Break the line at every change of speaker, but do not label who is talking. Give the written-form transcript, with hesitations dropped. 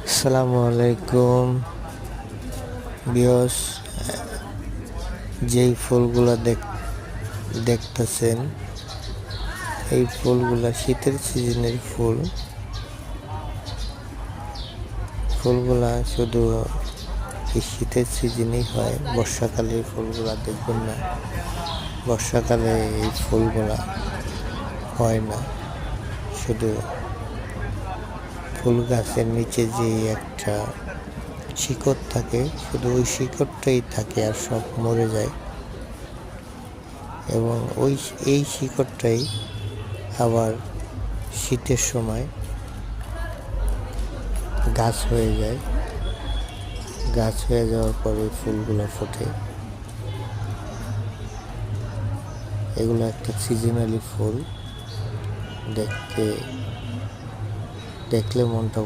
আসসালামু আলাইকুম বিয়স। যেই ফুলগুলা দেখতেছেন এই ফুলগুলা শীতের সিজনের ফুলগুলা শুধু এই শীতের সিজনেই হয়। বর্ষাকালে এই ফুলগুলা দেখবেন না, বর্ষাকালে এই ফুলগুলা হয় না। শুধু ফুল গাছের নিচে যে একটা শিকড় থাকে, শুধু ওই শিকড়টাই থাকে, আর সব মরে যায়। এবং এই শিকড়টাই আবার শীতের সময় গাছ হয়ে যায়। গাছ হয়ে যাওয়ার পরে ফুলগুলো ফোটে। এগুলো একটা সিজনালি ফুল, দেখলে মনটা